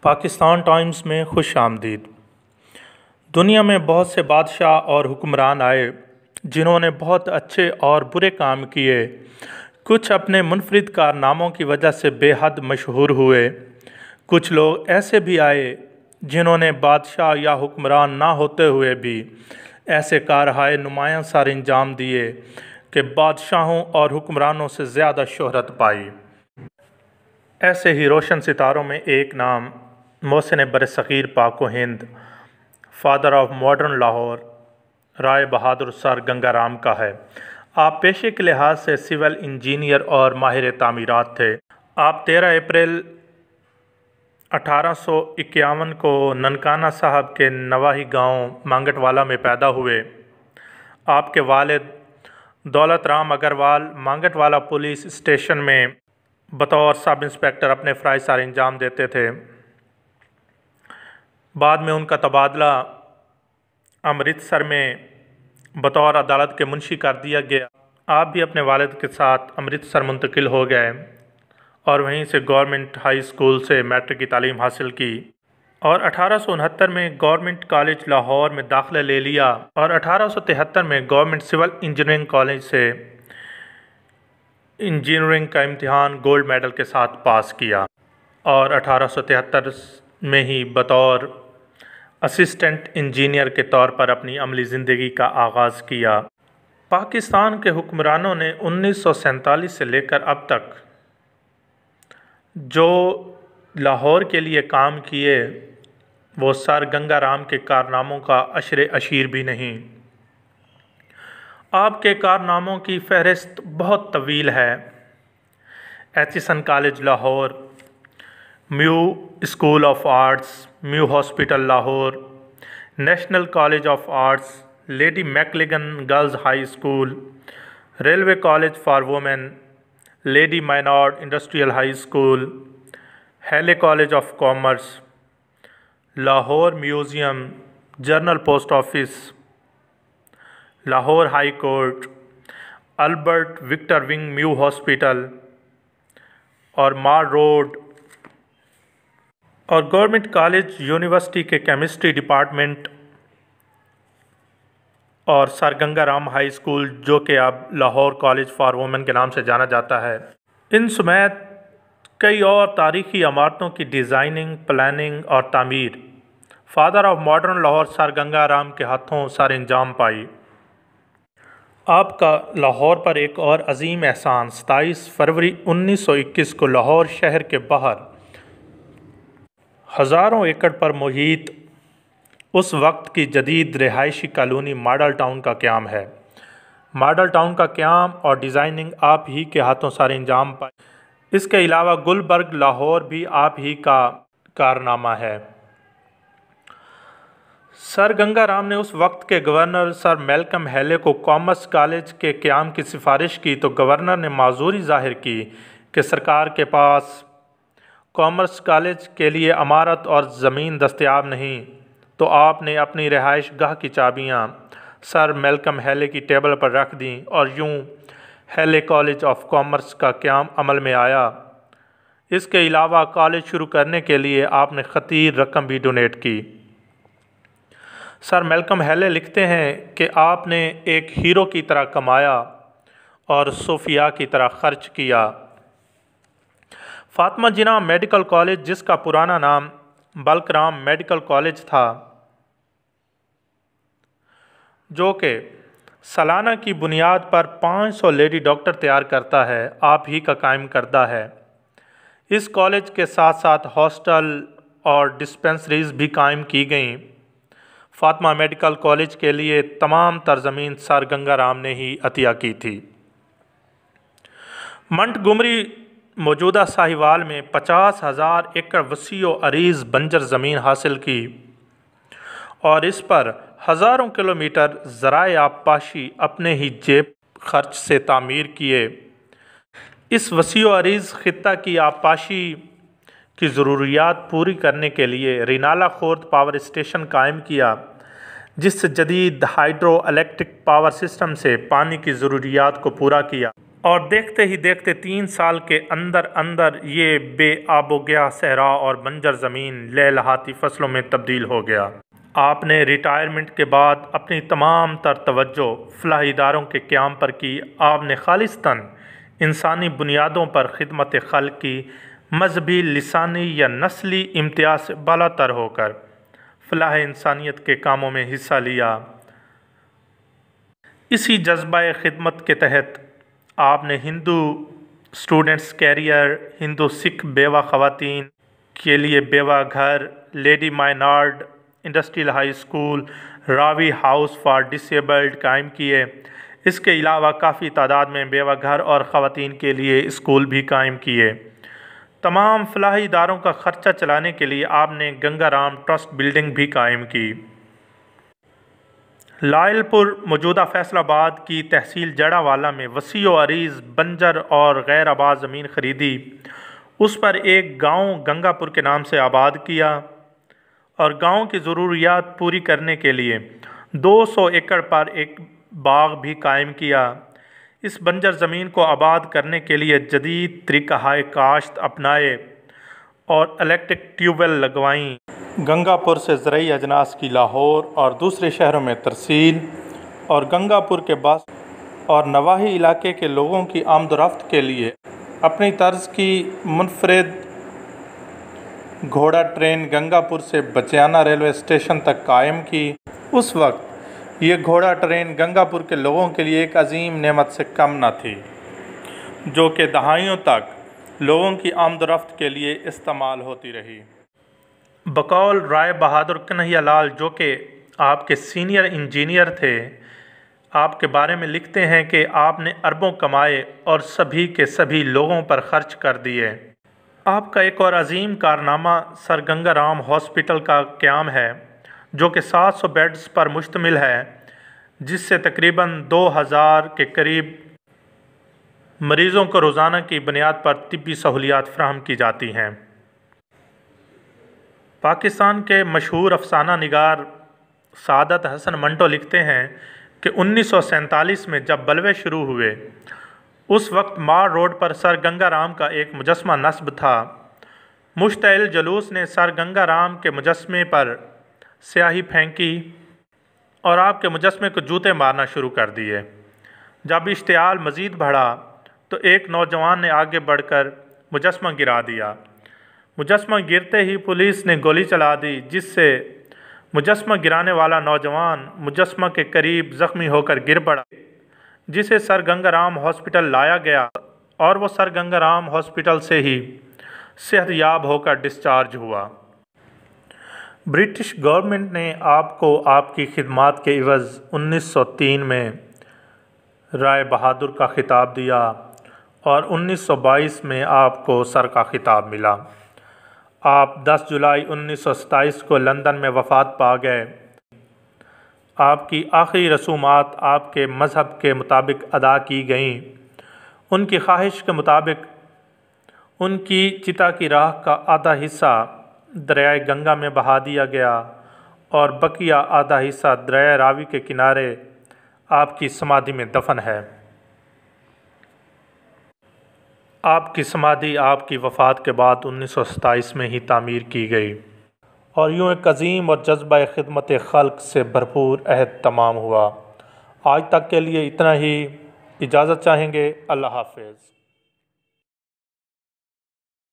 Pakistan Times میں خوش آمدید۔ دنیا میں بہت سے بادشاہ اور حکمران آئے جنہوں نے بہت اچھے اور برے کام کیے۔ کچھ اپنے منفرد کارناموں کی وجہ سے بے حد مشہور ہوئے۔ کچھ لوگ ایسے بھی آئے جنہوں نے بادشاہ یا حکمران نہ ہوتے ہوئے بھی ایسے کارہائے نمایاں سر انجام دیے کہ بادشاہوں اور حکمرانوں سے زیادہ شہرت پائی۔ ایسے ہی روشن ستاروں میں ایک نام محسن برصغیر پاک و ہند، فادر آف ماڈرن لاہور، رائے بہادر سر گنگا رام کا ہے۔ آپ پیشے کے لحاظ سے سول انجینئر اور ماہر تعمیرات تھے۔ آپ 13 اپریل 1851 کو ننکانہ صاحب کے نواحی گاؤں مانگٹ والا میں پیدا ہوئے۔ آپ کے والد دولت رام اگروال مانگٹ والا پولیس اسٹیشن میں بطور سب انسپکٹر اپنے فرائض سر انجام دیتے تھے۔ بعد میں ان کا تبادلہ امرتسر میں بطور عدالت کے منشی کر دیا گیا۔ آپ بھی اپنے والد کے ساتھ امرتسر منتقل ہو گئے اور وہیں سے گورنمنٹ ہائی اسکول سے میٹرک کی تعلیم حاصل کی اور 1869 میں گورنمنٹ کالج لاہور میں داخلہ لے لیا اور 1873 میں گورنمنٹ سول انجینئرنگ کالج سے انجینئرنگ کا امتحان گولڈ میڈل کے ساتھ پاس کیا اور 1873 میں ہی بطور اسسٹنٹ انجینئر کے طور پر اپنی عملی زندگی کا آغاز کیا۔ پاکستان کے حکمرانوں نے 1947 سے لے کر اب تک جو لاہور کے لیے کام کیے وہ سر گنگا رام کے کارناموں کا عشر اشیر بھی نہیں۔ آپ کے کارناموں کی فہرست بہت طویل ہے۔ Aitchison college Lahore, Mayo school of arts, Mayo hospital Lahore, national college of arts, lady McLagan girls high school, railway college for women, lady Maynard industrial high school, Hailey college of commerce, Lahore museum, general post office, Lahore high court, Albert Victor wing Mayo hospital اور mall road اور government college university کے chemistry department اور sir Ganga Ram high school جو کہ اب Lahore college for women کے نام سے جانا جاتا ہے۔ ان سمیت کئی اور تاریخی عمارتوں کی ڈیزائننگ، پلاننگ اور تعمیر فادر آف ماڈرن لاہور سر گنگا رام کے ہاتھوں سر انجام پائی۔ آپ کا لاہور پر ایک اور عظیم احسان 27 فروری 1921 کو لاہور شہر کے باہر ہزاروں ایکڑ پر محیط اس وقت کی جدید رہائشی کالونی ماڈل ٹاؤن کا قیام ہے۔ ماڈل ٹاؤن کا قیام اور ڈیزائننگ آپ ہی کے ہاتھوں سر انجام پائی۔ اس کے علاوہ گلبرگ لاہور بھی آپ ہی کا کارنامہ ہے۔ سر گنگا رام نے اس وقت کے گورنر سر میلکم ہیلے کو کامرس کالج کے قیام کی سفارش کی تو گورنر نے معذوری ظاہر کی کہ سرکار کے پاس کامرس کالج کے لیے عمارت اور زمین دستیاب نہیں، تو آپ نے اپنی رہائش گاہ کی چابیاں سر میلکم ہیلے کی ٹیبل پر رکھ دیں اور یوں ہیلے کالج آف کامرس کا قیام عمل میں آیا۔ اس کے علاوہ کالج شروع کرنے کے لیے آپ نے خطیر رقم بھی ڈونیٹ کی۔ سر میلکم ہیلے لکھتے ہیں کہ آپ نے ایک ہیرو کی طرح کمایا اور صوفیاء کی طرح خرچ کیا۔ فاطمہ جناح میڈیکل کالج جس کا پرانا نام بلک رام میڈیکل کالج تھا، جو کہ سالانہ کی بنیاد پر 500 لیڈی ڈاکٹر تیار کرتا ہے، آپ ہی کا قائم کردہ ہے۔ اس کالج کے ساتھ ساتھ ہاسٹل اور ڈسپنسریز بھی قائم کی گئیں۔ فاطمہ میڈیکل کالج کے لیے تمام تر زمین سر گنگا رام نے ہی عطیہ کی تھی۔ منٹ گمری موجودہ ساہیوال میں 50,000 ایکڑ وسیع و عریض بنجر زمین حاصل کی اور اس پر ہزاروں کلومیٹر ذرائع آبپاشی اپنے ہی جیب خرچ سے تعمیر کیے۔ اس وسیع و عریض خطہ کی آبپاشی کی ضروریات پوری کرنے کے لیے رینالہ خورد پاور اسٹیشن قائم کیا، جس سے جدید ہائیڈرو الیکٹرک پاور سسٹم سے پانی کی ضروریات کو پورا کیا۔ اور دیکھتے ہی دیکھتے 3 سال کے اندر اندر یہ بے آب و گیا صحرا اور بنجر زمین لہلہاتی فصلوں میں تبدیل ہو گیا۔ آپ نے ریٹائرمنٹ کے بعد اپنی تمام تر توجہ فلاحی اداروں کے قیام پر کی۔ آپ نے خالصتاً انسانی بنیادوں پر خدمت خلق کی، مذہبی، لسانی یا نسلی امتیاز سے بالا تر ہو کر فلاح انسانیت کے کاموں میں حصہ لیا۔ اسی جذبہ خدمت کے تحت آپ نے ہندو اسٹوڈنٹس کیریئر، ہندو سکھ بیوہ خواتین کے لیے بیوہ گھر، lady Maynard industrial high school, Ravi house for disabled قائم کیے۔ اس کے علاوہ کافی تعداد میں بیوہ گھر اور خواتین کے لیے اسکول بھی قائم کیے۔ تمام فلاحی اداروں کا خرچہ چلانے کے لیے آپ نے گنگا رام ٹرسٹ بلڈنگ بھی قائم کی۔ لائل پور موجودہ فیصل آباد کی تحصیل جڑاوالا میں وسیع و عریض بنجر اور غیر آباد زمین خریدی، اس پر ایک گاؤں گنگا پور کے نام سے آباد کیا اور گاؤں کی ضروریات پوری کرنے کے لیے 200 ایکڑ پر ایک باغ بھی قائم کیا۔ اس بنجر زمین کو آباد کرنے کے لیے جدید طریقہ کاشت اپنائے اور الیکٹرک ٹیوب ویل لگوائیں۔ گنگا پور سے زرعی اجناس کی لاہور اور دوسرے شہروں میں ترسیل اور گنگا پور کے باس اور نواحی علاقے کے لوگوں کی آمد و رفت کے لیے اپنی طرز کی منفرد گھوڑا ٹرین گنگا پور سے بچیانہ ریلوے اسٹیشن تک قائم کی۔ اس وقت یہ گھوڑا ٹرین گنگا پور کے لوگوں کے لیے ایک عظیم نعمت سے کم نہ تھی، جو کہ دہائیوں تک لوگوں کی آمد و رفت کے لیے استعمال ہوتی رہی۔ بقول رائے بہادر کنہیا لال، جو کہ آپ کے سینئر انجینئر تھے، آپ کے بارے میں لکھتے ہیں کہ آپ نے اربوں کمائے اور سبھی کے سبھی لوگوں پر خرچ کر دیے۔ آپ کا ایک اور عظیم کارنامہ سر گنگا رام ہاسپٹل کا قیام ہے، جو کہ 700 بیڈز پر مشتمل ہے، جس سے تقریباً 2000 کے قریب مریضوں کو روزانہ کی بنیاد پر طبی سہولیات فراہم کی جاتی ہیں۔ پاکستان کے مشہور افسانہ نگار سعادت حسن منٹو لکھتے ہیں کہ 1947 میں جب بلوے شروع ہوئے، اس وقت مار روڈ پر سر گنگا رام کا ایک مجسمہ نصب تھا۔ مشتعل جلوس نے سر گنگا رام کے مجسمے پر سیاہی پھینکی اور آپ کے مجسمے کو جوتے مارنا شروع کر دیے۔ جب اشتعال مزید بڑھا تو ایک نوجوان نے آگے بڑھ کر مجسمہ گرا دیا۔ مجسمہ گرتے ہی پولیس نے گولی چلا دی، جس سے مجسمہ گرانے والا نوجوان مجسمہ کے قریب زخمی ہو کر گر پڑا، جسے سر گنگا رام ہاسپٹل لایا گیا اور وہ سر گنگا رام ہاسپٹل سے ہی صحت یاب ہو کر ڈسچارج ہوا۔ برٹش گورنمنٹ نے آپ کو آپ کی خدمات کے عوض 1903 میں رائے بہادر کا خطاب دیا اور 1922 میں آپ کو سر کا خطاب ملا۔ آپ 10 جولائی 1927 کو لندن میں وفات پا گئے۔ آپ کی آخری رسومات آپ کے مذہب کے مطابق ادا کی گئیں۔ ان کی خواہش کے مطابق ان کی چتا کی راکھ کا آدھا حصہ دریائے گنگا میں بہا دیا گیا اور بقیہ آدھا حصہ دریائے راوی کے کنارے آپ کی سمادھی میں دفن ہے۔ آپ کی سمادھی آپ کی وفات کے بعد 1927 میں ہی تعمیر کی گئی اور یوں ایک عظیم اور جذبہ خدمت خلق سے بھرپور عہد تمام ہوا۔ آج تک کے لیے اتنا ہی، اجازت چاہیں گے۔ اللہ حافظ۔